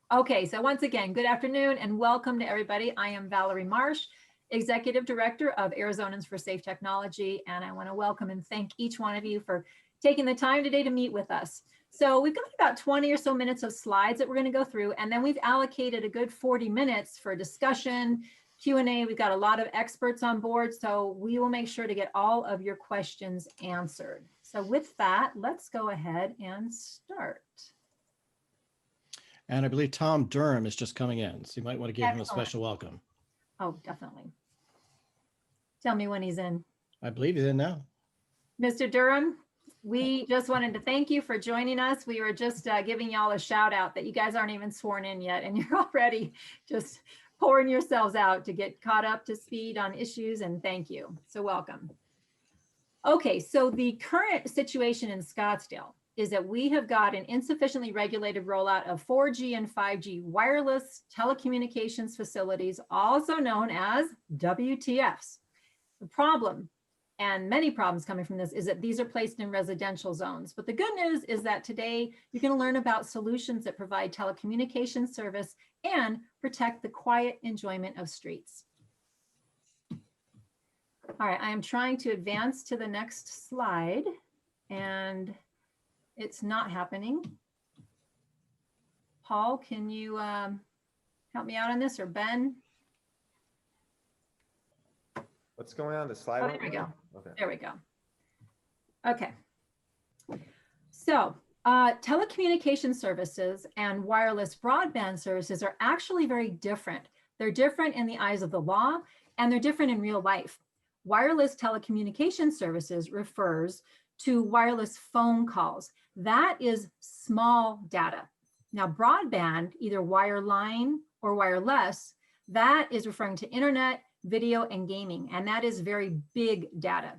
Okay, so once again, good afternoon and welcome to everybody. I am Valerie Marsh, Executive Director of Arizonans for Safe Technology, and I want to welcome and thank each one of you for taking the time today to meet with us. So we've got about 20 or so minutes of slides that we're going to go through, and then we've allocated a good 40 minutes for discussion, Q&A. We've got a lot of experts on board, so we will make sure to get all of your questions answered. So with that, let's go ahead and start. And I believe Tom Durham is just coming in, so you might want to give him a special welcome. Oh, definitely. Tell me when he's in. I believe he's in now. Mr. Durham, we just wanted to thank you for joining us. We were just giving y'all a shout out that you guys aren't even sworn in yet, and you're already just pouring yourselves out to get caught up to speed on issues, and thank you. So welcome. Okay, so the current situation in Scottsdale is that we have got an insufficiently regulated rollout of 4G and 5G wireless telecommunications facilities, also known as WTFs. The problem, and many problems coming from this, is that these are placed in residential zones. But the good news is that today you're going to learn about solutions that provide telecommunications service and protect the quiet enjoyment of streets. All right, I am trying to advance to the next slide, and it's not happening. Paul, can you help me out on this, or Ben? What's going on? The slide? Oh, there we go. Okay. There we go. Okay. So telecommunication services and wireless broadband services are actually very different. They're different in the eyes of the law, and they're different in real life. Wireless telecommunication services refers to wireless phone calls. That is small data. Now, broadband, either wireline or wireless, that is referring to internet, video, and gaming, and that is very big data.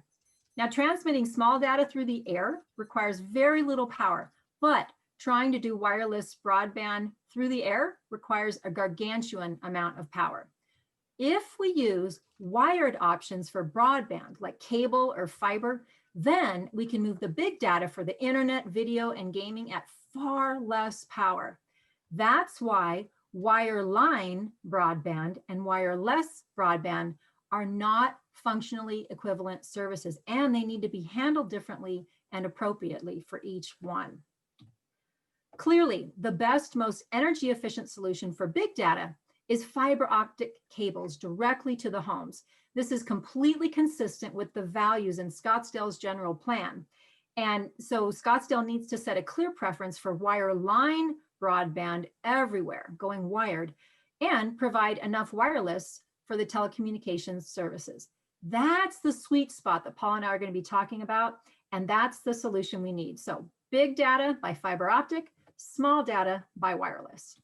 Now, transmitting small data through the air requires very little power, but trying to do wireless broadband through the air requires a gargantuan amount of power. If we use wired options for broadband, like cable or fiber, then we can move the big data for the internet, video, and gaming at far less power. That's why wireline broadband and wireless broadband are not functionally equivalent services, and they need to be handled differently and appropriately for each one. Clearly, the best, most energy efficient solution for big data is fiber optic cables directly to the homes. This is completely consistent with the values in Scottsdale's general plan. And so Scottsdale needs to set a clear preference for wireline broadband everywhere, going wired, and provide enough wireless for the telecommunications services. That's the sweet spot that Paul and I are going to be talking about, and that's the solution we need. So big data by fiber optic, small data by wireless.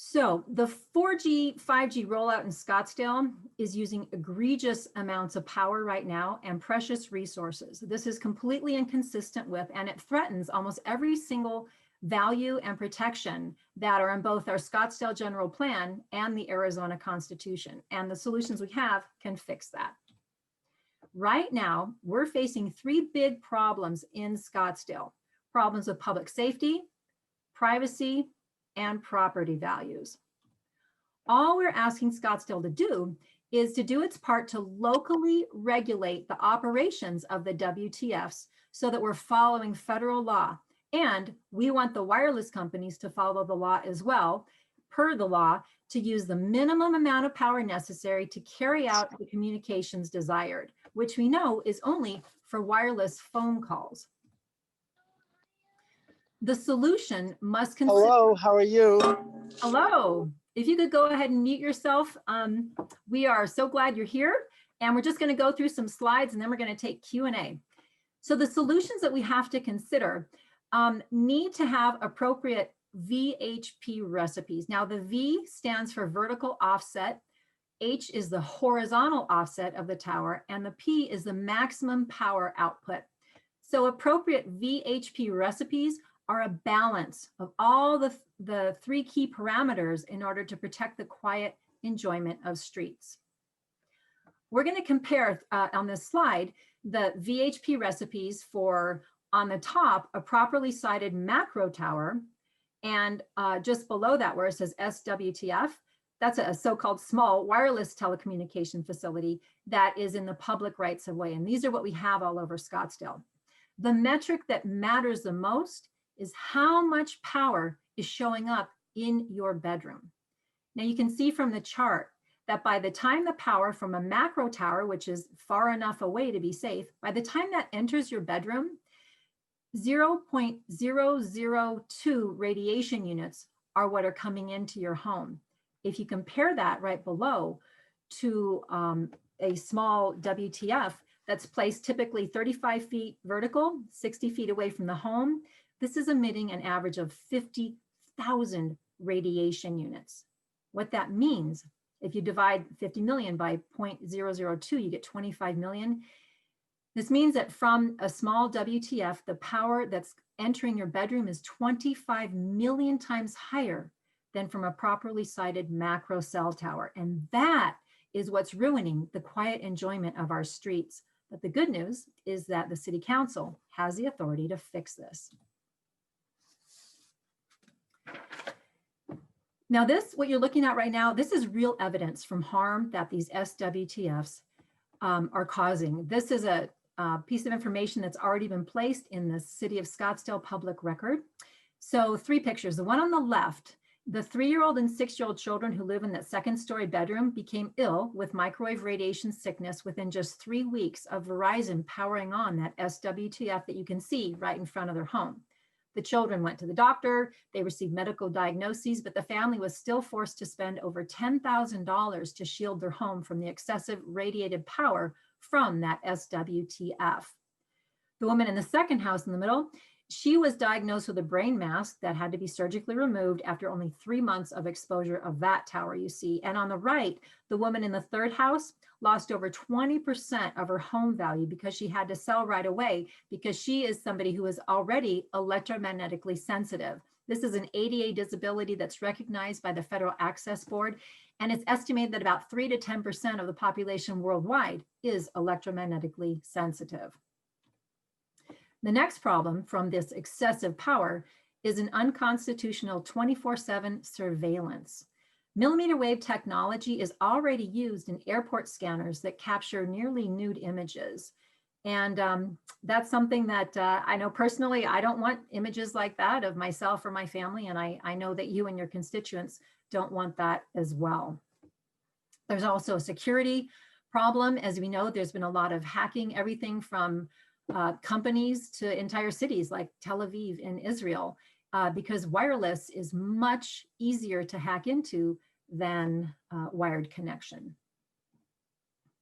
So the 4G, 5G rollout in Scottsdale is using egregious amounts of power right now and precious resources. This is completely inconsistent with, and it threatens almost every single value and protection that are in both our Scottsdale General Plan and the Arizona Constitution. And the solutions we have can fix that. Right now, we're facing three big problems in Scottsdale: problems with public safety, privacy, and property values. All we're asking Scottsdale to do is to do its part to locally regulate the operations of the WTFs so that we're following federal law. And we want the wireless companies to follow the law as well, per the law, to use the minimum amount of power necessary to carry out the communications desired, which we know is only for wireless phone calls. The solution must consider— Hello, how are you? Hello. If you could go ahead and mute yourself. We are so glad you're here, and we're just going to go through some slides, and then we're going to take Q&A. So the solutions that we have to consider need to have appropriate VHP recipes. Now, the V stands for vertical offset, H is the horizontal offset of the tower, and the P is the maximum power output. So appropriate VHP recipes are a balance of all the three key parameters in order to protect the quiet enjoyment of streets. We're going to compare on this slide the VHP recipes for On the top, a properly sited macro tower, and just below that where it says SWTF, that's a so-called small wireless telecommunication facility that is in the public rights of way. And these are what we have all over Scottsdale. The metric that matters the most is how much power is showing up in your bedroom. Now you can see from the chart that by the time the power from a macro tower, which is far enough away to be safe, by the time that enters your bedroom, 0.002 radiation units are what are coming into your home. If you compare that right below to a small WTF that's placed typically 35 feet vertical, 60 feet away from the home, this is emitting an average of 50,000 radiation units. What that means, if you divide 50 million by 0.002, you get 25 million. This means that from a small WTF, the power that's entering your bedroom is 25 million times higher than from a properly sited macro cell tower. And that is what's ruining the quiet enjoyment of our streets. But the good news is that the City Council has the authority to fix this. Now this, what you're looking at right now, this is real evidence from harm that these SWTFs are causing. This is a piece of information that's already been placed in the City of Scottsdale public record. So 3 pictures. The one on the left, the 3-year-old and 6-year-old children who live in that 2nd-story bedroom became ill with microwave radiation sickness within just 3 weeks of Verizon powering on that SWTF that you can see right in front of their home. The children went to the doctor, they received medical diagnoses, but the family was still forced to spend over $10,000 to shield their home from the excessive radiated power from that SWTF. The woman in the second house in the middle, she was diagnosed with a brain mass that had to be surgically removed after only 3 months of exposure of that tower you see. And on the right, the woman in the third house lost over 20% of her home value because she had to sell right away because she is somebody who is already electromagnetically sensitive. This is an ADA disability that's recognized by the Federal Access Board, and it's estimated that about 3 to 10% of the population worldwide is electromagnetically sensitive. The next problem from this excessive power is an unconstitutional 24/7 surveillance. Millimeter wave technology is already used in airport scanners that capture nearly nude images. And that's something that I know personally, I don't want images like that of myself or my family. And I know that you and your constituents don't want that as well. There's also a security problem. As we know, there's been a lot of hacking, everything from companies to entire cities like Tel Aviv in Israel, because wireless is much easier to hack into than wired connection.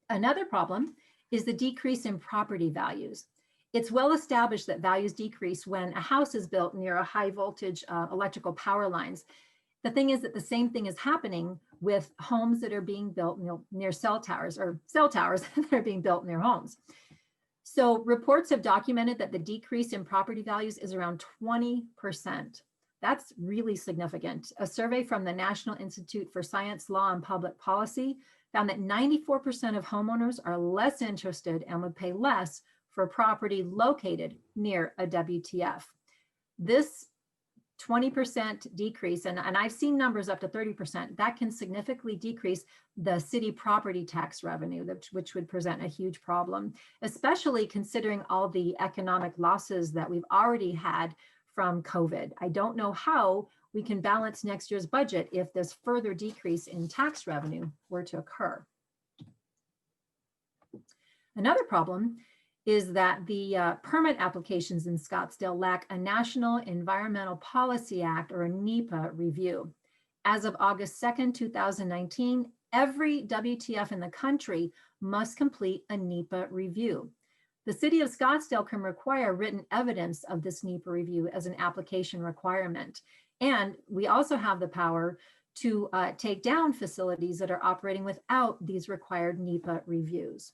Another problem is the decrease in property values. It's well established that values decrease when a house is built near a high voltage electrical power lines. The thing is that the same thing is happening with homes that are being built near cell towers, or cell towers that are being built near homes. So reports have documented that the decrease in property values is around 20%. That's really significant. A survey from the National Institute for Science, Law, and Public Policy found that 94% of homeowners are less interested and would pay less for a property located near a WTF. This 20% decrease, and I've seen numbers up to 30%, that can significantly decrease the city property tax revenue, which would present a huge problem, especially considering all the economic losses that we've already had from COVID. I don't know how we can balance next year's budget if this further decrease in tax revenue were to occur. Another problem is that the permit applications in Scottsdale lack a National Environmental Policy Act, or a NEPA, review. As of August 2nd, 2019, every WTF in the country must complete a NEPA review. The City of Scottsdale can require written evidence of this NEPA review as an application requirement. And we also have the power to take down facilities that are operating without these required NEPA reviews.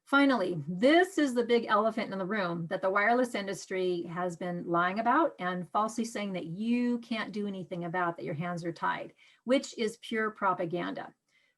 Finally, this is the big elephant in the room that the wireless industry has been lying about and falsely saying that you can't do anything about, that your hands are tied, which is pure propaganda.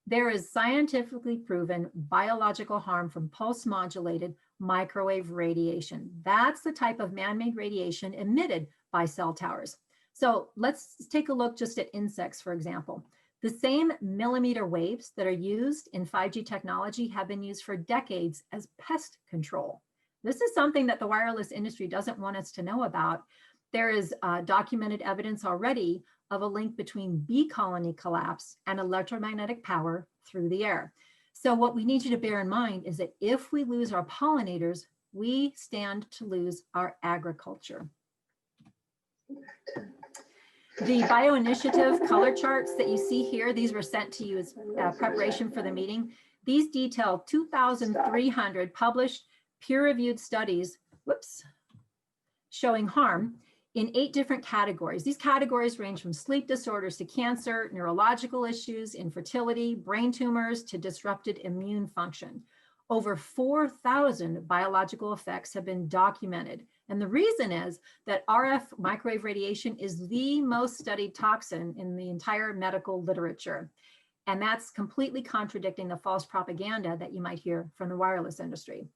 There is scientifically proven biological harm from pulse-modulated microwave radiation. That's the type of man-made radiation emitted by cell towers. So let's take a look just at insects, for example. The same millimeter waves that are used in 5G technology have been used for decades as pest control. This is something that the wireless industry doesn't want us to know about. There is documented evidence already of a link between bee colony collapse and electromagnetic power through the air. So what we need you to bear in mind is that if we lose our pollinators, we stand to lose our agriculture. The bioinitiative color charts that you see here, these were sent to you as preparation for the meeting. These detail 2,300 published peer-reviewed studies, showing harm in 8 different categories. These categories range from sleep disorders to cancer, neurological issues, infertility, brain tumors, to disrupted immune function. Over 4,000 biological effects have been documented. And the reason is that RF microwave radiation is the most studied toxin in the entire medical literature. And that's completely contradicting the false propaganda that you might hear from the wireless industry.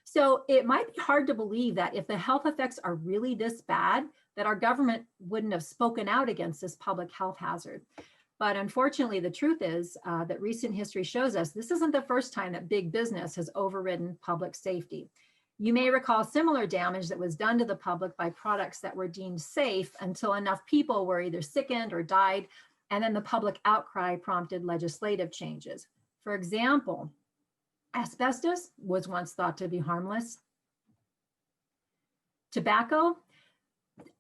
So it might be hard to believe that if the health effects are really this bad, that our government wouldn't have spoken out against this public health hazard. But unfortunately, the truth is that recent history shows us this isn't the first time that big business has overridden public safety. You may recall similar damage that was done to the public by products that were deemed safe until enough people were either sickened or died, and then the public outcry prompted legislative changes. For example, asbestos was once thought to be harmless. Tobacco,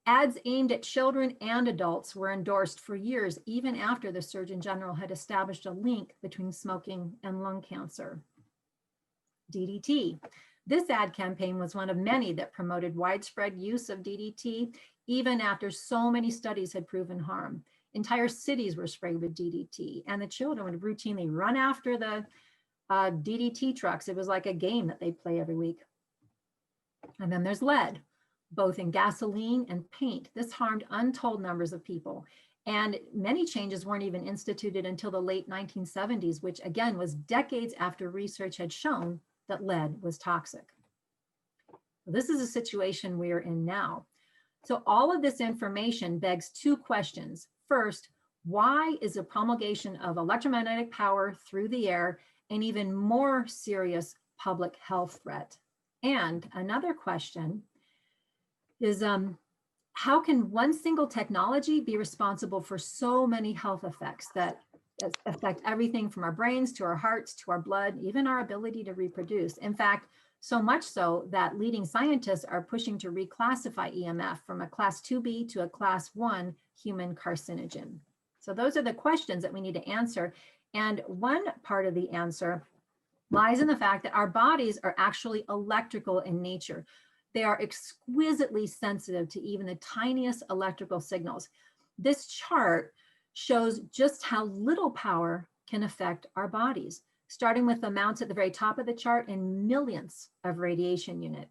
ads aimed at children and adults were endorsed for years, even after the Surgeon General had established a link between smoking and lung cancer. DDT. This ad campaign was one of many that promoted widespread use of DDT, even after so many studies had proven harm. Entire cities were sprayed with DDT, and the children would routinely run after the DDT trucks. It was like a game that they'd play every week. And then there's lead, both in gasoline and paint. This harmed untold numbers of people. And many changes weren't even instituted until the late 1970s, which again was decades after research had shown that lead was toxic. This is a situation we are in now. So all of this information begs 2 questions. First, why is the promulgation of electromagnetic power through the air an even more serious public health threat? And another question is, how can one single technology be responsible for so many health effects that affect everything from our brains to our hearts to our blood, even our ability to reproduce? In fact, so much so that leading scientists are pushing to reclassify EMF from a class 2B to a class 1 human carcinogen. So those are the questions that we need to answer. And one part of the answer lies in the fact that our bodies are actually electrical in nature. They are exquisitely sensitive to even the tiniest electrical signals. This chart shows just how little power can affect our bodies, starting with amounts at the very top of the chart in millionths of radiation unit.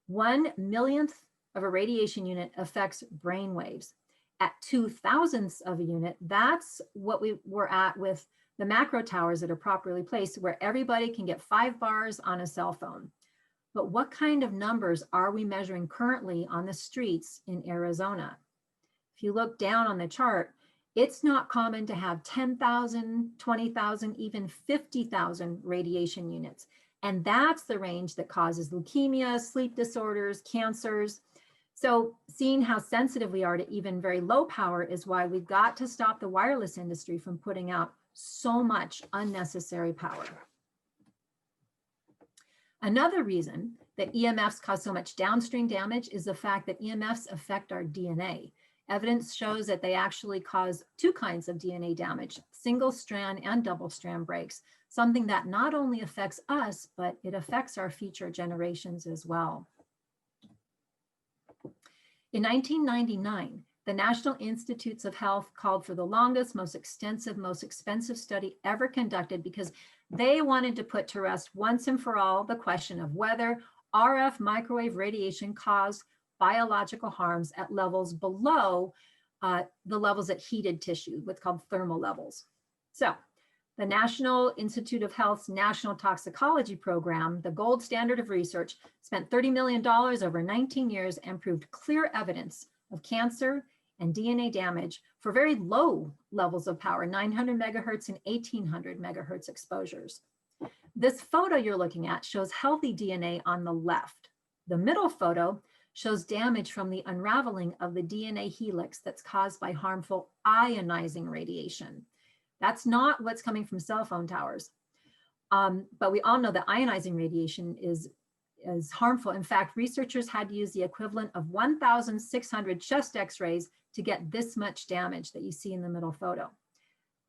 1 millionth of a radiation unit affects brain waves. At 2,000ths of a unit, that's what we were at with the macro towers that are properly placed, where everybody can get 5 bars on a cell phone. But what kind of numbers are we measuring currently on the streets in Arizona? If you look down on the chart, it's not common to have 10,000, 20,000, even 50,000 radiation units. And that's the range that causes leukemia, sleep disorders, cancers. So seeing how sensitive we are to even very low power is why we've got to stop the wireless industry from putting out so much unnecessary power. Another reason that EMFs cause so much downstream damage is the fact that EMFs affect our DNA. Evidence shows that they actually cause 2 kinds of DNA damage, single strand and double strand breaks, something that not only affects us, but it affects our future generations as well. In 1999, the National Institutes of Health called for the longest, most extensive, most expensive study ever conducted because they wanted to put to rest once and for all the question of whether RF microwave radiation caused biological harms at levels below the levels at heated tissue, what's called thermal levels. So The National Institute of Health's National Toxicology Program, the gold standard of research, spent $30 million over 19 years and proved clear evidence of cancer and DNA damage for very low levels of power, 900 megahertz and 1800 megahertz exposures. This photo you're looking at shows healthy DNA on the left. The middle photo shows damage from the unraveling of the DNA helix that's caused by harmful ionizing radiation. That's not what's coming from cell phone towers. But we all know that ionizing radiation is harmful. In fact, researchers had to use the equivalent of 1,600 chest x-rays to get this much damage that you see in the middle photo.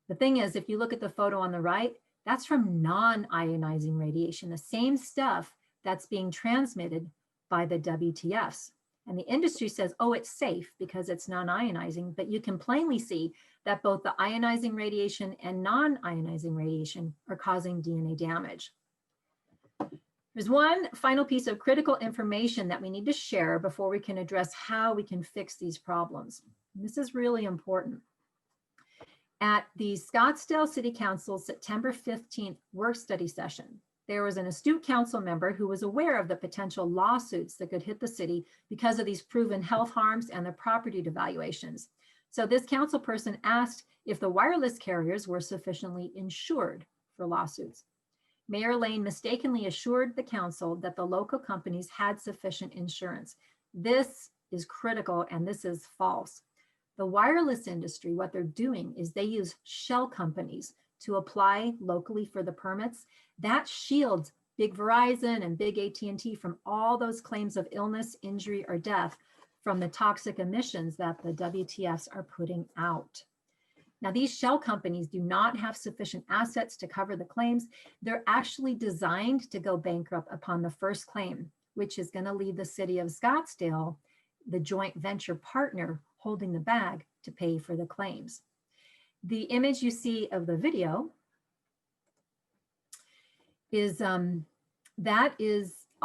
The thing is, if you look at the photo on the right, that's from non-ionizing radiation, the same stuff that's being transmitted by the WTFs. And the industry says, oh, it's safe because it's non-ionizing, but you can plainly see that both the ionizing radiation and non-ionizing radiation are causing DNA damage. There's one final piece of critical information that we need to share before we can address how we can fix these problems. And this is really important. At the Scottsdale City Council's September 15th work study session, there was an astute council member who was aware of the potential lawsuits that could hit the city because of these proven health harms and the property devaluations. So this council person asked if the wireless carriers were sufficiently insured for lawsuits. Mayor Lane mistakenly assured the council that the local companies had sufficient insurance. This is critical and this is false. The wireless industry, what they're doing is they use shell companies to apply locally for the permits. That shields big Verizon and big AT&T from all those claims of illness, injury, or death from the toxic emissions that the WTFs are putting out. Now, these shell companies do not have sufficient assets to cover the claims. They're actually designed to go bankrupt upon the first claim, which is going to lead the city of Scottsdale, the joint venture partner holding the bag, to pay for the claims. The image you see of the video is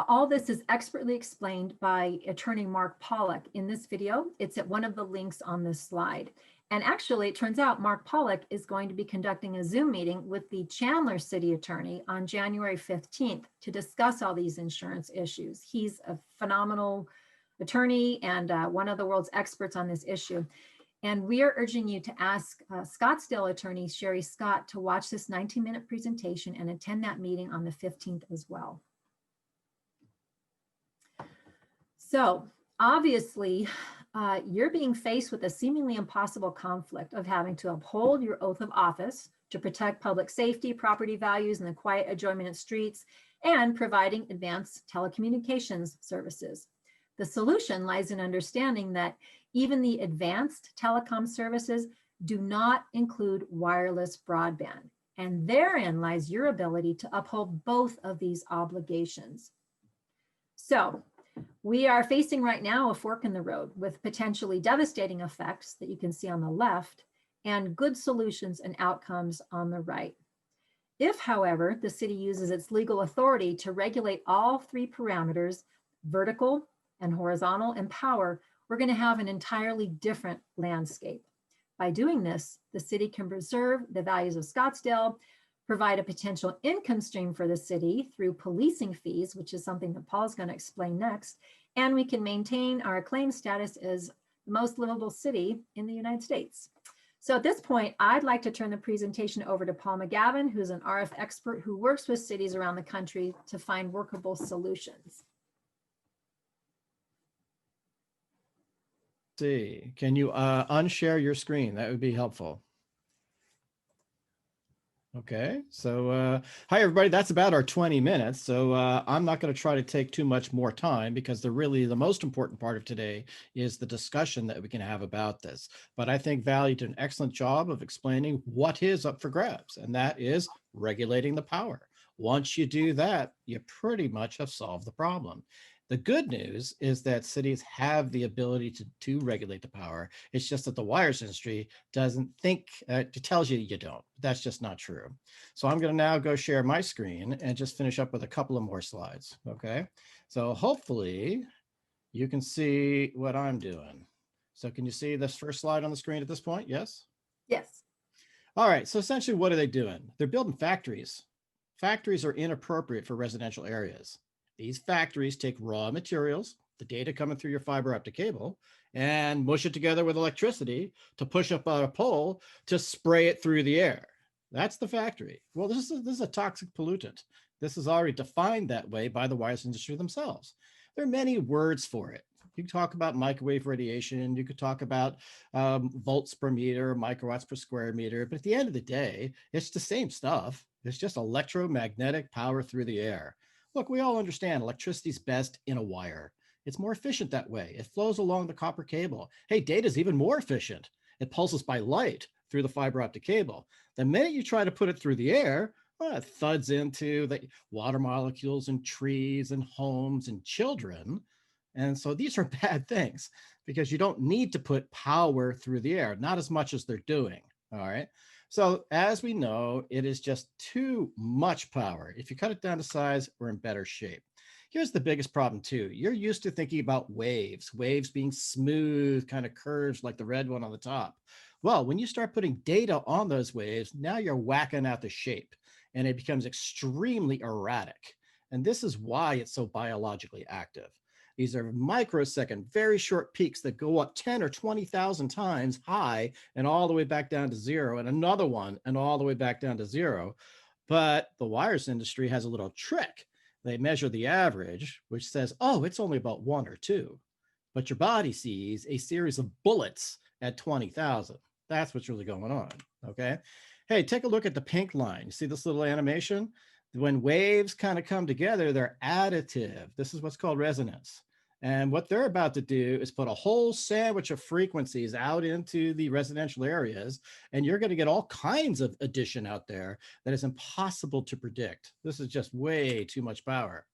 all this is expertly explained by attorney Mark Pollock in this video. It's at one of the links on this slide. And actually, it turns out Mark Pollock is going to be conducting a Zoom meeting with the Chandler City Attorney on January 15th to discuss all these insurance issues. He's a phenomenal attorney and one of the world's experts on this issue. And we are urging you to ask Scottsdale attorney Sherry Scott to watch this 19-minute presentation and attend that meeting on the 15th as well. So obviously, you're being faced with a seemingly impossible conflict of having to uphold your oath of office to protect public safety, property values, and the quiet enjoyment of streets, and providing advanced telecommunications services. The solution lies in understanding that even the advanced telecom services do not include wireless broadband, and therein lies your ability to uphold both of these obligations. So, we are facing right now a fork in the road with potentially devastating effects that you can see on the left and good solutions and outcomes on the right. If, however, the city uses its legal authority to regulate all three parameters, vertical and horizontal and power, we're going to have an entirely different landscape. By doing this, the city can preserve the values of Scottsdale, provide a potential income stream for the city through policing fees, which is something that Paul's going to explain next, and we can maintain our acclaimed status as the most livable city in the United States. So at this point, I'd like to turn the presentation over to Paul McGavin, who's an RF expert who works with cities around the country to find workable solutions. See, can you unshare your screen? That would be helpful. Okay, so hi everybody, that's about our 20 minutes. So I'm not going to try to take too much more time because the most important part of today is the discussion that we can have about this. But I think Val did an excellent job of explaining what is up for grabs, and that is regulating the power. Once you do that, you pretty much have solved the problem. The good news is that cities have the ability to regulate the power. It's just that the wires industry doesn't think, it tells you you don't. That's just not true. So I'm going to now go share my screen and just finish up with a couple of more slides. Okay. So hopefully you can see what I'm doing. So can you see this first slide on the screen at this point? Yes? Yes. All right, so essentially what are they doing? They're building factories. Factories are inappropriate for residential areas. These factories take raw materials, the data coming through your fiber optic cable, and mush it together with electricity to push up on a pole to spray it through the air. That's the factory. Well, this is a toxic pollutant. This is already defined that way by the wireless industry themselves. There are many words for it. You can talk about microwave radiation. You could talk about volts per meter, microwatts per square meter. But at the end of the day, it's the same stuff. It's just electromagnetic power through the air. Look, we all understand electricity's best in a wire. It's more efficient that way. It flows along the copper cable. Hey, data is even more efficient. It pulses by light through the fiber optic cable. The minute you try to put it through the air, well, it thuds into the water molecules and trees and homes and children. And so these are bad things because you don't need to put power through the air, not as much as they're doing. All right. So as we know, it is just too much power. If you cut it down to size, we're in better shape. Here's the biggest problem too. You're used to thinking about waves being smooth, kind of curves like the red one on the top. Well, when you start putting data on those waves, now you're whacking out the shape and it becomes extremely erratic. And this is why it's so biologically active. These are microsecond, very short peaks that go up 10 or 20,000 times high and all the way back down to zero, and another one and all the way back down to zero. But the wireless industry has a little trick. They measure the average, which says, oh, it's only about 1 or 2. But your body sees a series of bullets at 20,000. That's what's really going on. Okay. Hey, take a look at the pink line. You see this little animation? When waves kind of come together, they're additive. This is what's called resonance. And what they're about to do is put a whole sandwich of frequencies out into the residential areas, and you're going to get all kinds of addition out there that is impossible to predict. This is just way too much power.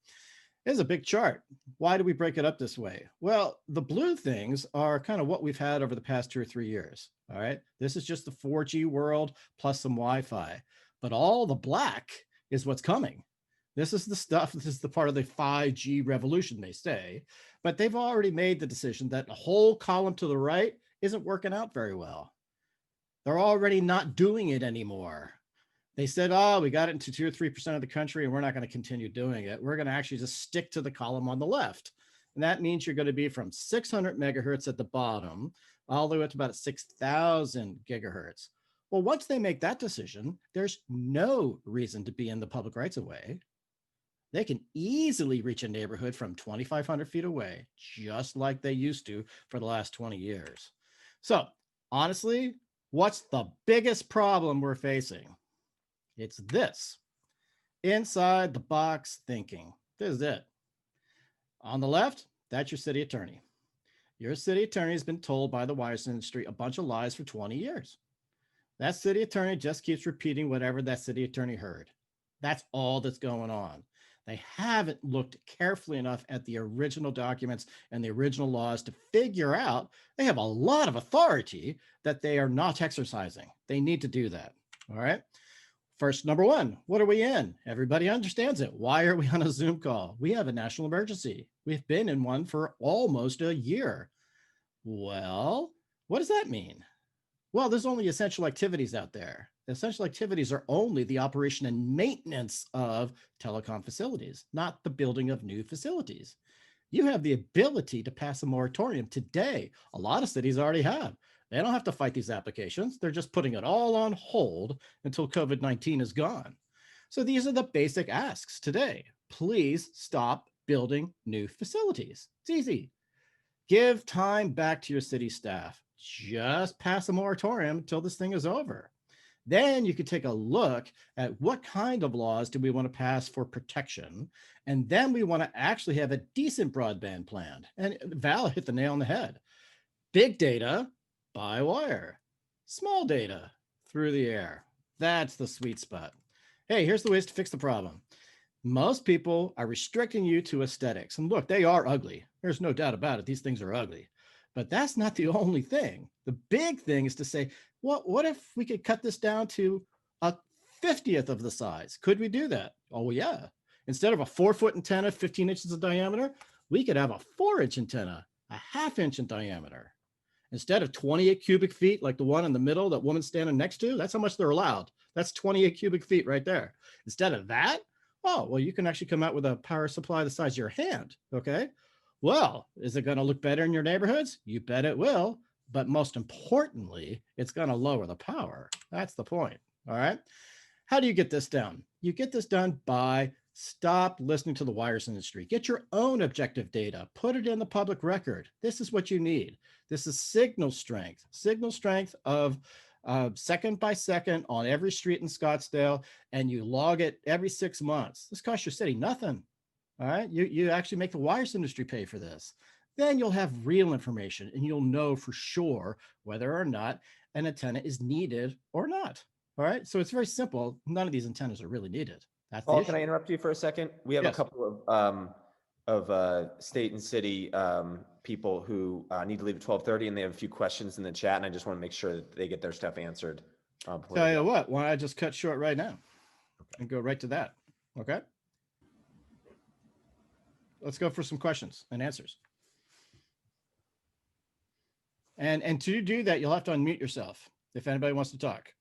Here's a big chart. Why do we break it up this way? Well, the blue things are kind of what we've had over the past 2 or 3 years. All right. This is just the 4G world plus some Wi-Fi, but all the black is what's coming. This is the stuff, this is the part of the 5G revolution, they say, but they've already made the decision that the whole column to the right isn't working out very well. They're already not doing it anymore. They said, oh, we got it into 2 or 3% of the country and we're not going to continue doing it. We're going to actually just stick to the column on the left. And that means you're going to be from 600 megahertz at the bottom all the way up to about 6,000 gigahertz. Well, once they make that decision, there's no reason to be in the public rights of way. They can easily reach a neighborhood from 2,500 feet away, just like they used to for the last 20 years. So honestly, what's the biggest problem we're facing? It's this: inside the box thinking. This is it. On the left, that's your city attorney. Your city attorney has been told by the wireless industry a bunch of lies for 20 years. That city attorney just keeps repeating whatever that city attorney heard. That's all that's going on. They haven't looked carefully enough at the original documents and the original laws to figure out they have a lot of authority that they are not exercising. They need to do that. All right. First, number one, what are we in? Everybody understands it. Why are we on a Zoom call? We have a national emergency. We've been in one for almost a year. Well, what does that mean? Well, there's only essential activities out there. Essential activities are only the operation and maintenance of telecom facilities, not the building of new facilities. You have the ability to pass a moratorium today. A lot of cities already have. They don't have to fight these applications. They're just putting it all on hold until COVID-19 is gone. So these are the basic asks today. Please stop building new facilities. It's easy. Give time back to your city staff. Just pass a moratorium until this thing is over. Then you could take a look at what kind of laws do we want to pass for protection. And then we want to actually have a decent broadband plan. And Val hit the nail on the head. Big data by wire, small data through the air. That's the sweet spot. Hey, here's the ways to fix the problem. Most people are restricting you to aesthetics. And look, they are ugly. There's no doubt about it. These things are ugly. But that's not the only thing. The big thing is to say, what if we could cut this down to a 50th of the size? Could we do that? Oh, yeah. Instead of a 4-foot antenna, 15 inches in diameter, we could have a 4-inch antenna, a 1/2 inch in diameter. Instead of 28 cubic feet, like the one in the middle that woman's standing next to, that's how much they're allowed. That's 28 cubic feet right there. Instead of that, oh, well, you can actually come out with a power supply the size of your hand, okay? Well, is it going to look better in your neighborhoods? You bet it will. But most importantly, it's going to lower the power. That's the point, all right? How do you get this done? You get this done by stop listening to the wires industry. Get your own objective data. Put it in the public record. This is what you need. This is signal strength of second by second on every street in Scottsdale, and you log it every 6 months. This costs your city nothing. All right, you actually make the wires industry pay for this. Then you'll have real information, and you'll know for sure whether or not an antenna is needed or not. All right, so it's very simple. None of these antennas are really needed. That's the Paul, issue. can I interrupt you for a second? We have a Yes. couple of state and city people who need to leave at 12:30, and they have a few questions in the chat, and I just want to make sure that they get their stuff answered. before they Tell you go. what, why don't I just cut short right now and go right to that, okay? Let's go for some questions and answers. And to do that, you'll have to unmute yourself if anybody wants to talk.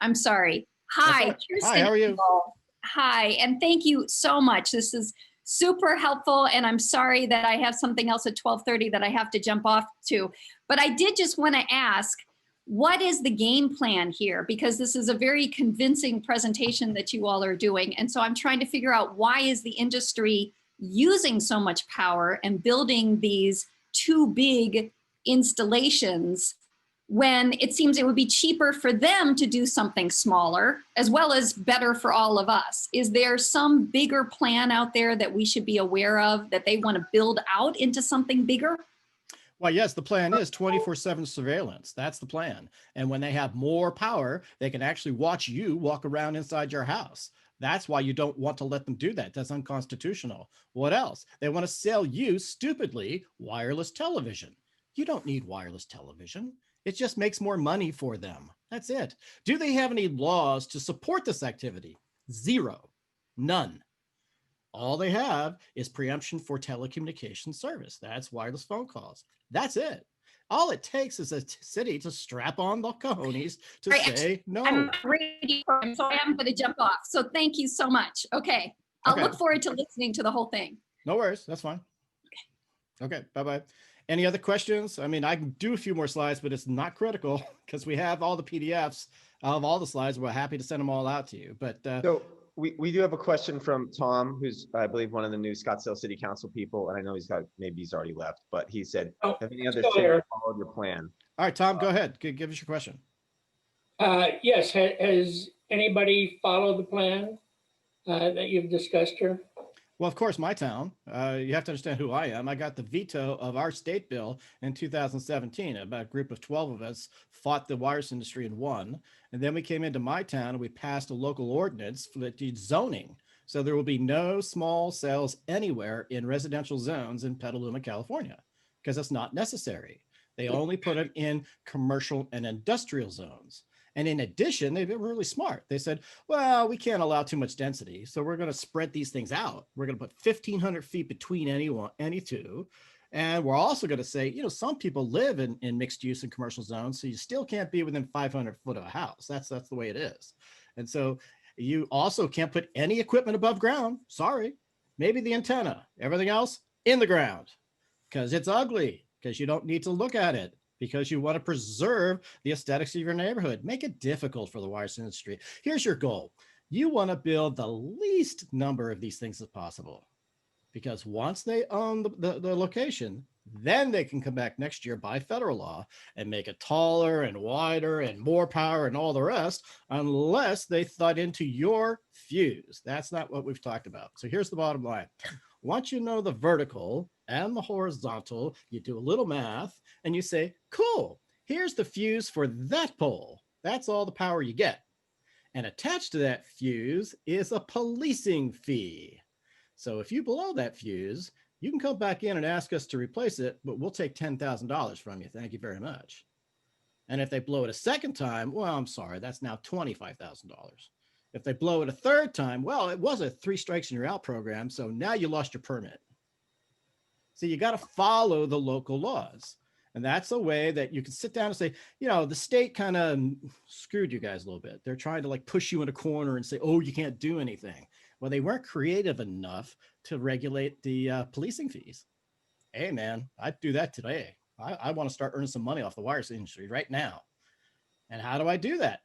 I'm sorry. That's Hi, all right. Kirsten Hi, how are you? Engel. Hi, and thank you so much. This is super helpful, and I'm sorry that I have something else at 12:30 that I have to jump off to. But I did just want to ask, what is the game plan here? Because this is a very convincing presentation that you all are doing. And so I'm trying to figure out, why is the industry using so much power and building these too big installations when it seems it would be cheaper for them to do something smaller, as well as better for all of us? Is there some bigger plan out there that we should be aware of, that they want to build out into something bigger? Well, yes, the plan is 24/7 surveillance. That's the plan. And when they have more power, they can actually watch you walk around inside your house. That's why you don't want to let them do that. That's unconstitutional. What else? They want to sell you, stupidly, wireless television. You don't need wireless television. It just makes more money for them. That's it. Do they have any laws to support this activity? Zero. None. All they have is preemption for telecommunication service. That's wireless phone calls. That's it. All it takes is a city to strap on the cojones to Right. say no. I'm ready for it, so I am going to jump off. So thank you so much. Okay. I'll Okay. look forward to listening to the whole thing. No worries. That's fine. Okay. Bye-bye. Any other questions? I mean, I can do a few more slides, but it's not critical because we have all the PDFs of all the slides. We're happy to send them all out to you. But So we do have a question from Tom, who's, I believe, one of the new Scottsdale City Council people, and I know maybe he's already left, but he said, Oh, have any other still cities here. followed your plan? all right, Tom, go ahead. Give us your question. Yes, has anybody followed the plan that you've discussed here? Well, of course, my town, you have to understand who I am. I got the veto of our state bill in 2017. About a group of 12 of us fought the wires industry and won. And then we came into my town and we passed a local ordinance that did zoning. So there will be no small cells anywhere in residential zones in Petaluma, California, because it's not necessary. They only put it in commercial and industrial zones. And in addition, they've been really smart. They said, well, we can't allow too much density, so we're going to spread these things out. We're going to put 1,500 feet between any two. And we're also going to say, you know, some people live in mixed use and commercial zones, so you still can't be within 500 foot of a house. That's the way it is. And so you also can't put any equipment above ground. Sorry. Maybe the antenna. Everything else in the ground, because it's ugly, because you don't need to look at it, because you want to preserve the aesthetics of your neighborhood. Make it difficult for the wires industry. Here's your goal. You want to build the least number of these things as possible, because once they own the location, then they can come back next year by federal law and make it taller and wider and more power and all the rest, unless they thud into your fuse. That's not what we've talked about. So here's the bottom line. Once you know the vertical and the horizontal, you do a little math and you say, cool, here's the fuse for that pole. That's all the power you get. And attached to that fuse is a policing fee. So if you blow that fuse, you can come back in and ask us to replace it, but we'll take $10,000 from you. Thank you very much. And if they blow it a second time, well, I'm sorry, that's now $25,000. If they blow it a third time, well, it was a 3 strikes and you're out program, so now you lost your permit. So you got to follow the local laws. And that's a way that you can sit down and say, you know, the state kind of screwed you guys a little bit. They're trying to like push you in a corner and say, oh, you can't do anything. Well, they weren't creative enough to regulate the policing fees. Hey, man, I'd do that today. I want to start earning some money off the wires industry right now. And how do I do that?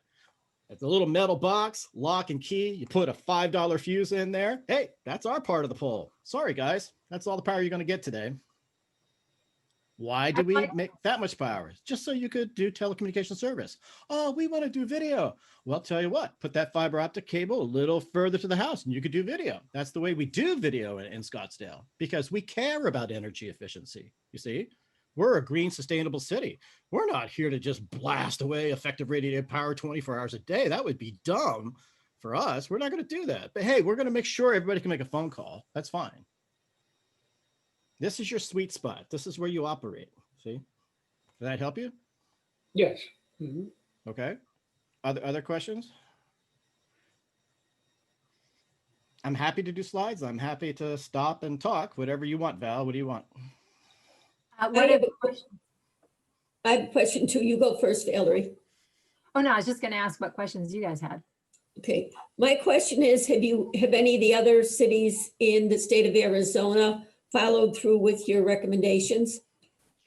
It's a little metal box, lock and key. You put a $5 fuse in there. Hey, that's our part of the pole. Sorry, guys. That's all the power you're going to get today. Why do we make that much power? Just so you could do telecommunication service. Oh, we want to do video. Well, tell you what, put that fiber optic cable a little further to the house and you could do video. That's the way we do video in Scottsdale because we care about energy efficiency. You see, we're a green, sustainable city. We're not here to just blast away effective radiated power 24 hours a day. That would be dumb for us. We're not going to do that. But hey, we're going to make sure everybody can make a phone call. That's fine. This is your sweet spot. This is where you operate. See? Did that help you? Yes. Mhm. Okay. Other questions? I'm happy to do slides. I'm happy to stop and talk. Whatever you want, Val. What do you want? I have a question too. You go first, Valerie. Oh, no, I was just going to ask what questions you guys had. Okay. My question is, have any of the other cities in the state of Arizona followed through with your recommendations?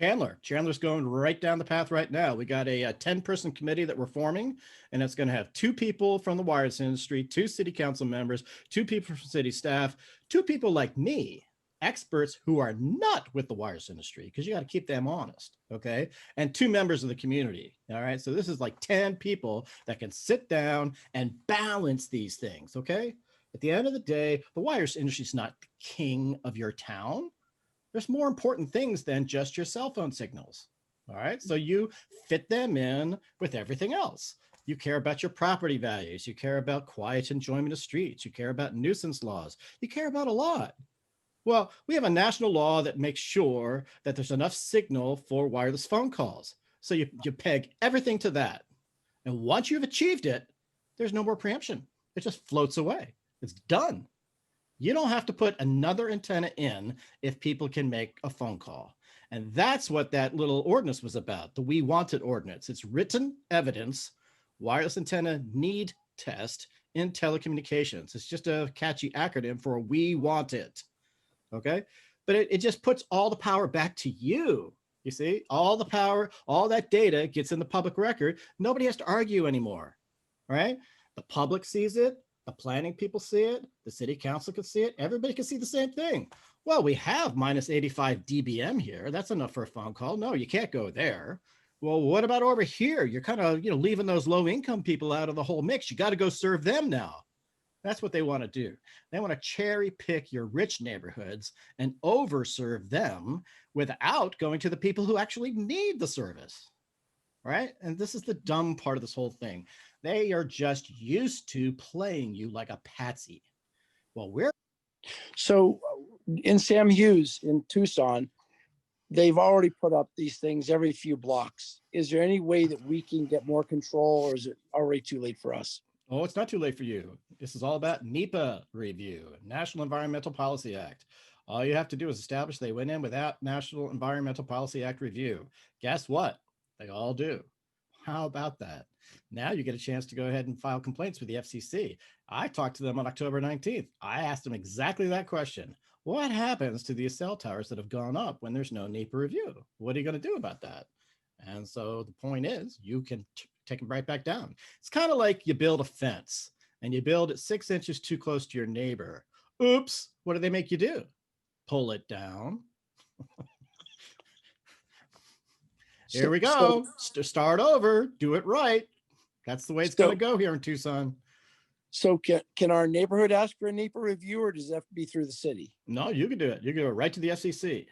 Chandler's going right down the path right now. We got a 10-person committee that we're forming, and it's going to have 2 people from the wireless industry, 2 city council members, 2 people from city staff, 2 people like me, experts who are not with the wireless industry, because you got to keep them honest, okay? And 2 members of the community, all right? So this is like 10 people that can sit down and balance these things, okay? At the end of the day, the wireless industry is not the king of your town. There's more important things than just your cell phone signals. All right. So you fit them in with everything else. You care about your property values. You care about quiet enjoyment of streets. You care about nuisance laws. You care about a lot. Well, we have a national law that makes sure that there's enough signal for wireless phone calls. So you peg everything to that. And once you've achieved it, there's no more preemption. It just floats away. It's done. You don't have to put another antenna in if people can make a phone call. And that's what that little ordinance was about, the We Want It ordinance. It's written evidence, wireless antenna need test in telecommunications. It's just a catchy acronym for We Want It, okay? But it just puts all the power back to you. You see, all the power, all that data gets in the public record. Nobody has to argue anymore, right? The public sees it. The planning people see it, the city council can see it, everybody can see the same thing. Well, we have minus 85 dBm here. That's enough for a phone call. No, you can't go there. Well, what about over here? You're kind of, leaving those low income people out of the whole mix. You got to go serve them now. That's what they want to do. They want to cherry pick your rich neighborhoods and overserve them without going to the people who actually need the service, right? And this is the dumb part of this whole thing. They are just used to playing you like a patsy. Well, So in Sam Hughes in Tucson, they've already put up these things every few blocks. Is there any way that we can get more control, or is it already too late for us? Oh, it's not too late for you. This is all about NEPA review, National Environmental Policy Act. All you have to do is establish they went in without National Environmental Policy Act review. Guess what? They all do. How about that? Now you get a chance to go ahead and file complaints with the FCC. I talked to them on October 19th. I asked them exactly that question. What happens to these cell towers that have gone up when there's no NEPA review? What are you going to do about that? And so the point is, you can take them right back down. It's kind of like you build a fence and you build it 6 inches too close to your neighbor. Oops, what do they make you do? Pull it down. Here we go. Start over. Do it right. That's the way it's going to go here in Tucson. So can our neighborhood ask for a NEPA review, or does it have to be through the city? No, you can do it. You can go right to the FCC.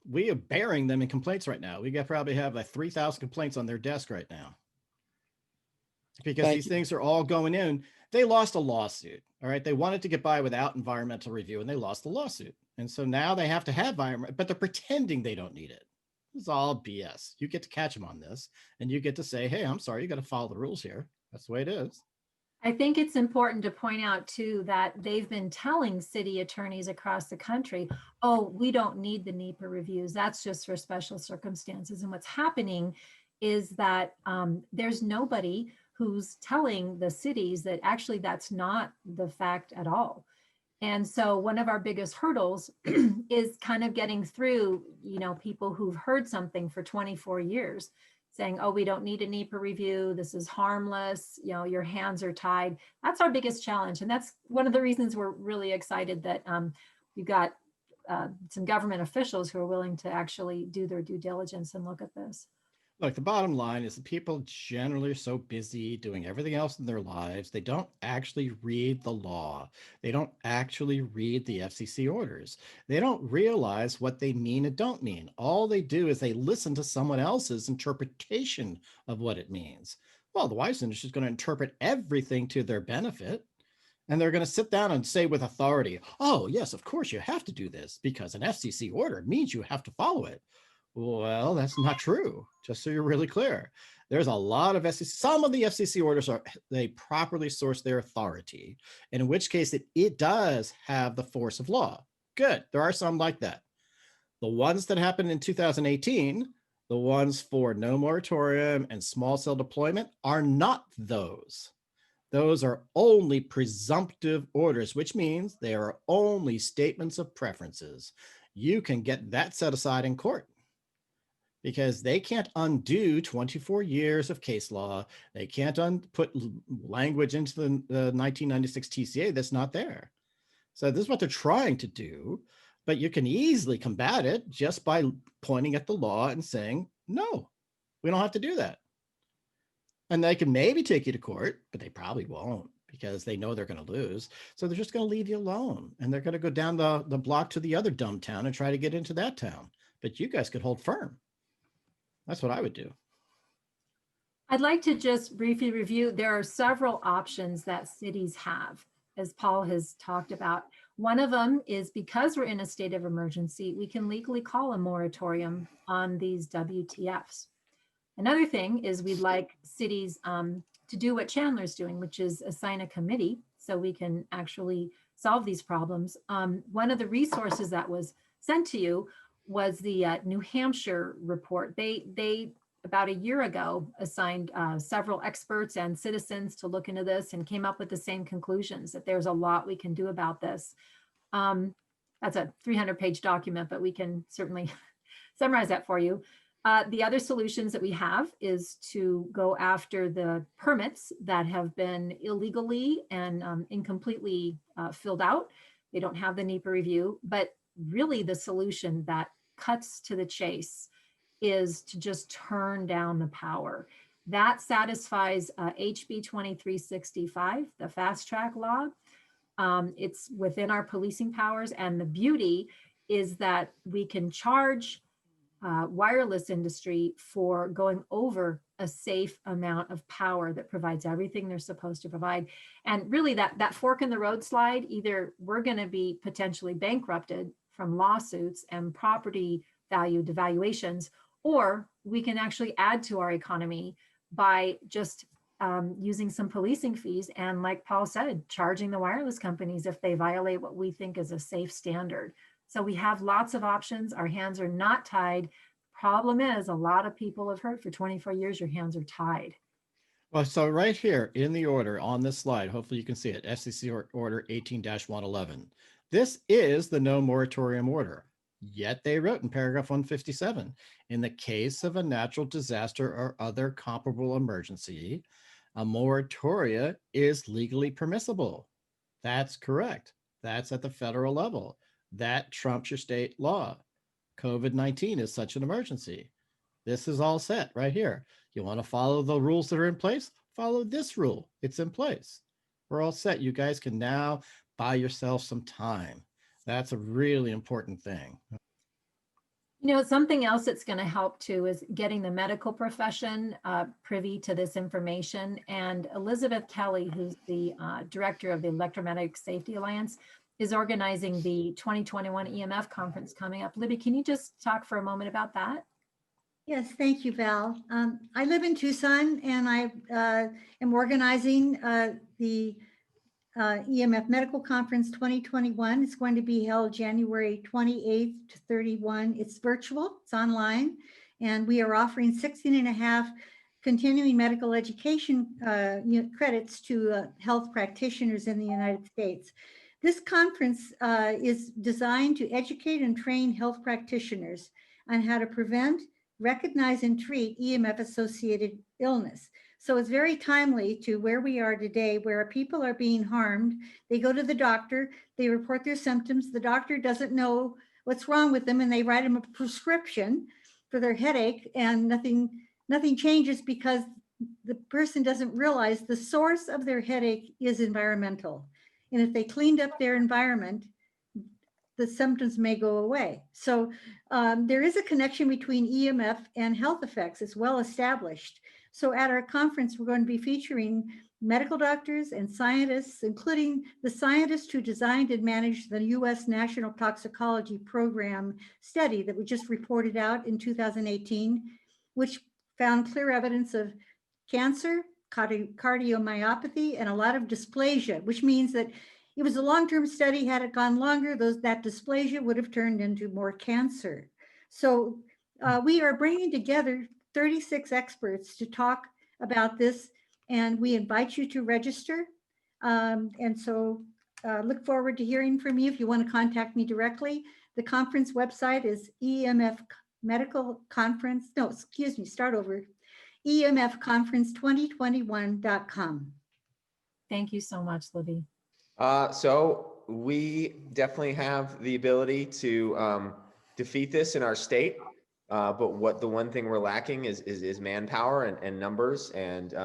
We are burying them in complaints right now. We probably have like 3,000 complaints on their desk right now. Because these things are all going in. They lost a lawsuit. All right. They wanted to get by without environmental review and they lost the lawsuit. And so now they have to have environment, but they're pretending they don't need it. It's all BS. You get to catch them on this and you get to say, hey, I'm sorry, you got to follow the rules here. That's the way it is. I think it's important to point out too that they've been telling city attorneys across the country, oh, we don't need the NEPA reviews. That's just for special circumstances. And what's happening is that there's nobody who's telling the cities that actually that's not the fact at all. And so one of our biggest hurdles is kind of getting through, people who've heard something for 24 years saying, oh, we don't need a NEPA review. This is harmless. Your hands are tied. That's our biggest challenge. And that's one of the reasons we're really excited that we've got some government officials who are willing to actually do their due diligence and look at this. Look, the bottom line is that people generally are so busy doing everything else in their lives, they don't actually read the law. They don't actually read the FCC orders. They don't realize what they mean and don't mean. All they do is they listen to someone else's interpretation of what it means. Well, the wise industry is going to interpret everything to their benefit. And they're going to sit down and say with authority, oh, yes, of course you have to do this because an FCC order means you have to follow it. Well, that's not true, just so you're really clear. There's a lot of FCC, some of the FCC orders they properly source their authority, and in which case it does have the force of law. Good, there are some like that. The ones that happened in 2018, the ones for no moratorium and small cell deployment are not those. Those are only presumptive orders, which means they are only statements of preferences. You can get that set aside in court, because they can't undo 24 years of case law. They can't put language into the 1996 TCA that's not there. So this is what they're trying to do, but you can easily combat it just by pointing at the law and saying, no, we don't have to do that. And they can maybe take you to court, but they probably won't because they know they're going to lose. So they're just going to leave you alone. And they're going to go down the block to the other dumb town and try to get into that town. But you guys could hold firm. That's what I would do. I'd like to just briefly review. There are several options that cities have, as Paul has talked about. One of them is because we're in a state of emergency, we can legally call a moratorium on these WTFs. Another thing is we'd like cities to do what Chandler's doing, which is assign a committee so we can actually solve these problems. One of the resources that was sent to you was the New Hampshire report. They about a year ago assigned several experts and citizens to look into this and came up with the same conclusions, that there's a lot we can do about this. That's a 300-page document, but we can certainly summarize that for you. The other solutions that we have is to go after the permits that have been illegally and incompletely filled out. They don't have the NEPA review, but really the solution that cuts to the chase is to just turn down the power. That satisfies HB 2365, the fast track law. It's within our policing powers. And the beauty is that we can charge wireless industry for going over a safe amount of power that provides everything they're supposed to provide. And really that fork in the road slide, either we're going to be potentially bankrupted from lawsuits and property value devaluations, or we can actually add to our economy by just using some policing fees. And like Paul said, charging the wireless companies if they violate what we think is a safe standard. So we have lots of options. Our hands are not tied. Problem is, a lot of people have heard for 24 years, your hands are tied. Well, so right here in the order on this slide, hopefully you can see it, FCC Order 18-111. This is the no moratorium order. Yet they wrote in paragraph 157, in the case of a natural disaster or other comparable emergency, a moratoria is legally permissible. That's correct. That's at the federal level. That trumps your state law. COVID-19 is such an emergency. This is all set right here. You want to follow the rules that are in place? Follow this rule. It's in place. We're all set. You guys can now buy yourself some time. That's a really important thing. Something else that's going to help too is getting the medical profession privy to this information. And Elizabeth Kelly, who's the director of the Electromagnetic Safety Alliance, is organizing the 2021 EMF conference coming up. Libby, can you just talk for a moment about that? Yes, thank you, Val. I live in Tucson and I am organizing the EMF Medical Conference 2021. It's going to be held January 28th to 31. It's virtual, it's online, and we are offering 16 and a half continuing medical education credits to health practitioners in the United States. This conference is designed to educate and train health practitioners on how to prevent, recognize, and treat EMF-associated illness. So it's very timely to where we are today, where people are being harmed. They go to the doctor, they report their symptoms. The doctor doesn't know what's wrong with them, and they write them a prescription for their headache, and nothing changes because the person doesn't realize the source of their headache is environmental. And if they cleaned up their environment, the symptoms may go away. So there is a connection between EMF and health effects. It's well established. So at our conference, we're going to be featuring medical doctors and scientists, including the scientist who designed and managed the US National Toxicology Program study that we just reported out in 2018, which found clear evidence of cancer, cardiomyopathy, and a lot of dysplasia, which means that it was a long-term study. Had it gone longer, that dysplasia would have turned into more cancer. So we are bringing together 36 experts to talk about this, and we invite you to register. And so look forward to hearing from you. If you want to contact me directly, the conference website is EMF Medical Conference. No, excuse me, start over. EMFconference2021.com. Thank you so much, Libby. So we definitely have the ability to defeat this in our state. But the one thing we're lacking is manpower and numbers, and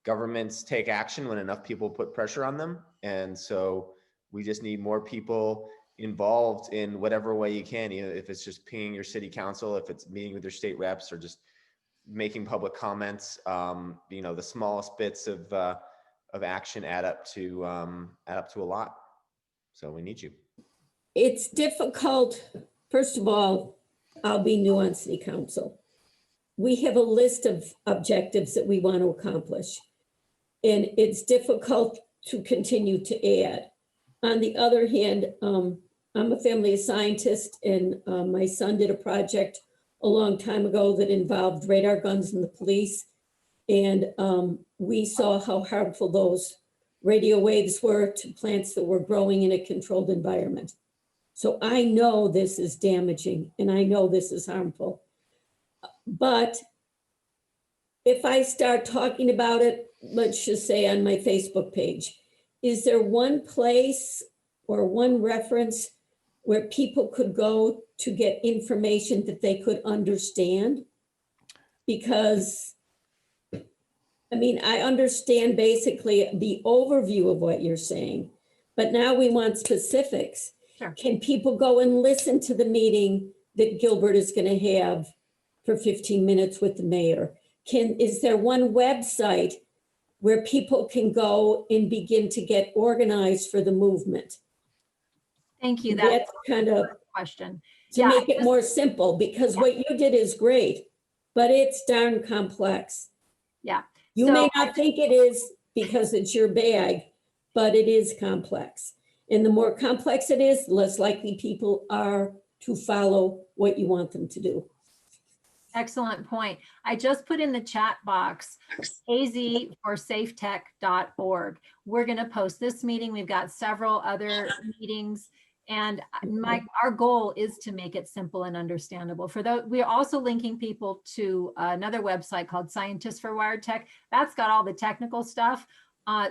governments take action when enough people put pressure on them. And so we just need more people involved in whatever way you can, if it's just pinging your city council, if it's meeting with your state reps, or just making public comments. The smallest bits of action add up to a lot. So we need you. It's difficult. First of all, I'll be new on city council. We have a list of objectives that we want to accomplish, and it's difficult to continue to add. On the other hand, I'm a family scientist, and my son did a project a long time ago that involved radar guns in the police. And we saw how harmful those radio waves were to plants that were growing in a controlled environment. So I know this is damaging, and I know this is harmful. But if I start talking about it, let's just say on my Facebook page, is there one place or one reference where people could go to get information that they could understand? Because I understand basically the overview of what you're saying, but now we want specifics. Sure. Can people go and listen to the meeting that Gilbert is going to have for 15 minutes with the mayor? Is there one website where people can go and begin to get organized for the movement? Thank you. That's kind of question. To make it more simple, because what you did is great, but it's darn complex. Yeah. You may not think it is because it's your bag, but it is complex. And the more complex it is, the less likely people are to follow what you want them to do. Excellent point. I just put in the chat box azforsafetech.org. We're going to post this meeting. We've got several other meetings, and our goal is to make it simple and understandable. For those, we're also linking people to another website called Scientists for Wired Tech. That's got all the technical stuff.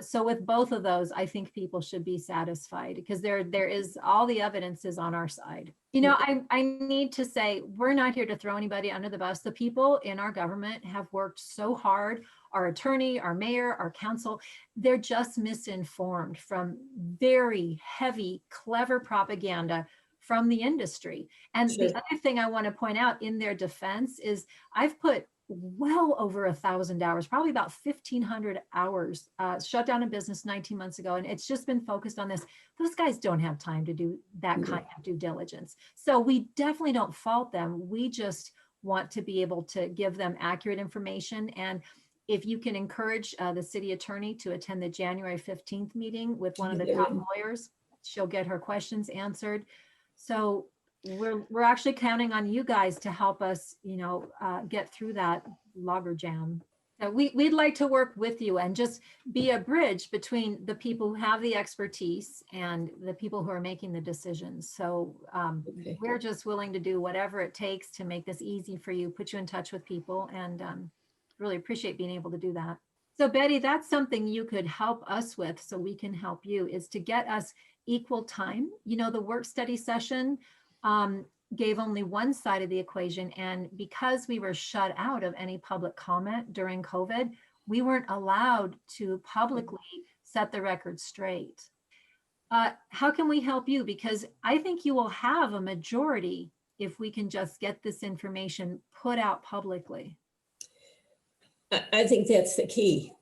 So with both of those, I think people should be satisfied, because there is all the evidence is on our side. I need to say, we're not here to throw anybody under the bus. The people in our government have worked so hard. Our attorney, our mayor, our council, they're just misinformed from very heavy, clever propaganda from the industry. And the other thing I want to point out in their defense is I've put well over 1,000 hours, probably about 1,500 hours, shut down a business 19 months ago. And it's just been focused on this. Those guys don't have time to do that kind of due diligence. So we definitely don't fault them. We just want to be able to give them accurate information. And if you can encourage the city attorney to attend the January 15th meeting with one of the top lawyers, she'll get her questions answered. So we're actually counting on you guys to help us, get through that logger jam. We'd like to work with you and just be a bridge between the people who have the expertise and the people who are making the decisions. So we're just willing to do whatever it takes to make this easy for you, put you in touch with people, and really appreciate being able to do that. So Betty, that's something you could help us with so we can help you, is to get us equal time. The work study session gave only one side of the equation. And because we were shut out of any public comment during COVID, we weren't allowed to publicly set the record straight. How can we help you? Because I think you will have a majority if we can just get this information put out publicly. I think that's the key.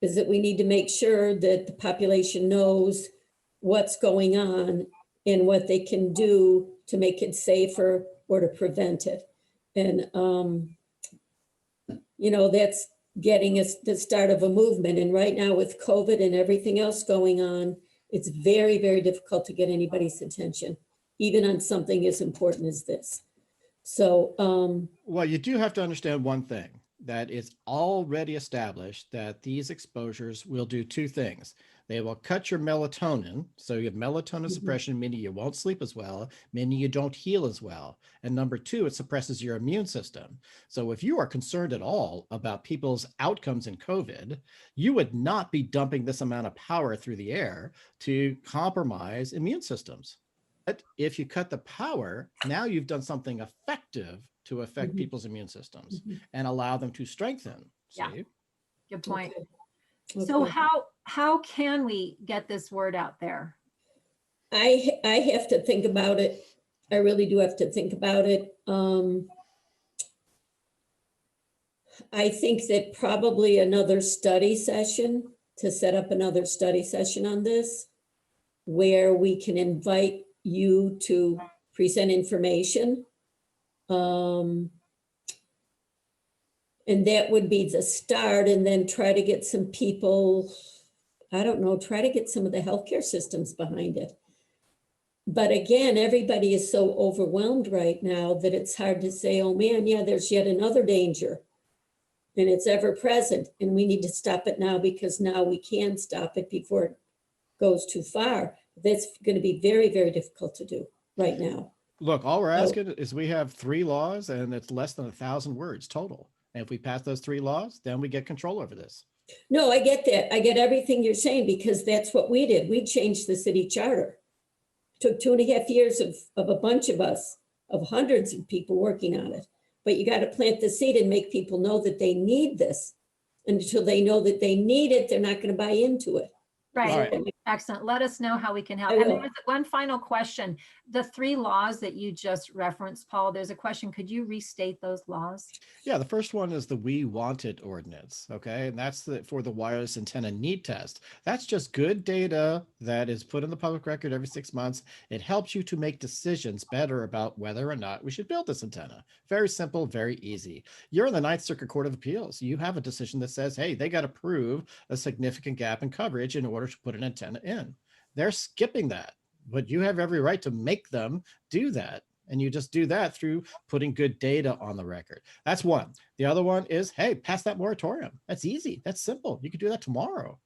Is that we need to make sure that the population knows what's going on and what they can do to make it safer or to prevent it. And, that's getting us the start of a movement. And right now with COVID and everything else going on, it's very, very difficult to get anybody's attention, even on something as important as this. So, well, you do have to understand one thing, that it's already established that these exposures will do two things. They will cut your melatonin. So you have melatonin suppression, meaning you won't sleep as well, meaning you don't heal as well. And number two, it suppresses your immune system. So if you are concerned at all about people's outcomes in COVID, you would not be dumping this amount of power through the air to compromise immune systems. But if you cut the power, now you've done something effective to affect people's immune systems and allow them to strengthen. See? Yeah, good point. Okay. So how can we get this word out there? I have to think about it. I really do have to think about it. I think that probably another study session, to set up another study session on this, where we can invite you to present information. And that would be the start, and then try to get some people, try to get some of the healthcare systems behind it. But again, everybody is so overwhelmed right now that it's hard to say, oh man, yeah, there's yet another danger. And it's ever present, and we need to stop it now, because now we can stop it before it goes too far. That's going to be very, very difficult to do right now. Look, all we're asking is we have 3 laws, and it's less than 1,000 words total. And if we pass those 3 laws, then we get control over this. No, I get that. I get everything you're saying, because that's what we did. We changed the city charter. It took 2.5 years of a bunch of us, of hundreds of people working on it. But you got to plant the seed and make people know that they need this. And until they know that they need it, they're not going to buy into it. Right. All right. Excellent. Let us know how we can help. I And will. there's one final question. The 3 laws that you just referenced, Paul, there's a question. Could you restate those laws? Yeah, the first one is the We Want It ordinance, okay? And that's for the wireless antenna need test. That's just good data that is put in the public record every 6 months. It helps you to make decisions better about whether or not we should build this antenna. Very simple, very easy. You're in the Ninth Circuit Court of Appeals. You have a decision that says, hey, they got to prove a significant gap in coverage in order to put an antenna in. They're skipping that, but you have every right to make them do that. And you just do that through putting good data on the record. That's one. The other one is, hey, pass that moratorium. That's easy. That's simple. You could do that tomorrow.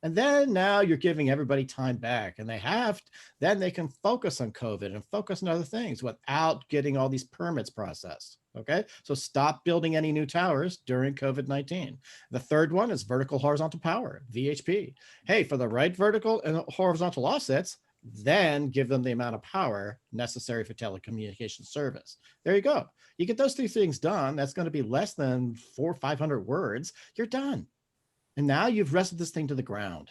And then now you're giving everybody time back, and then they can focus on COVID and focus on other things without getting all these permits processed. Okay. So stop building any new towers during COVID-19. The third one is vertical horizontal power, VHP. Hey, for the right vertical and horizontal offsets, then give them the amount of power necessary for telecommunication service. There you go. You get those 3 things done. That's going to be less than 400 or 500 words. You're done. And now you've wrestled this thing to the ground.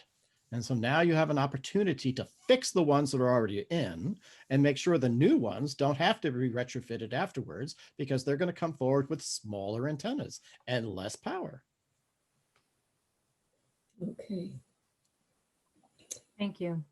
And so now you have an opportunity to fix the ones that are already in and make sure the new ones don't have to be retrofitted afterwards, because they're going to come forward with smaller antennas and less power. Okay. Thank you.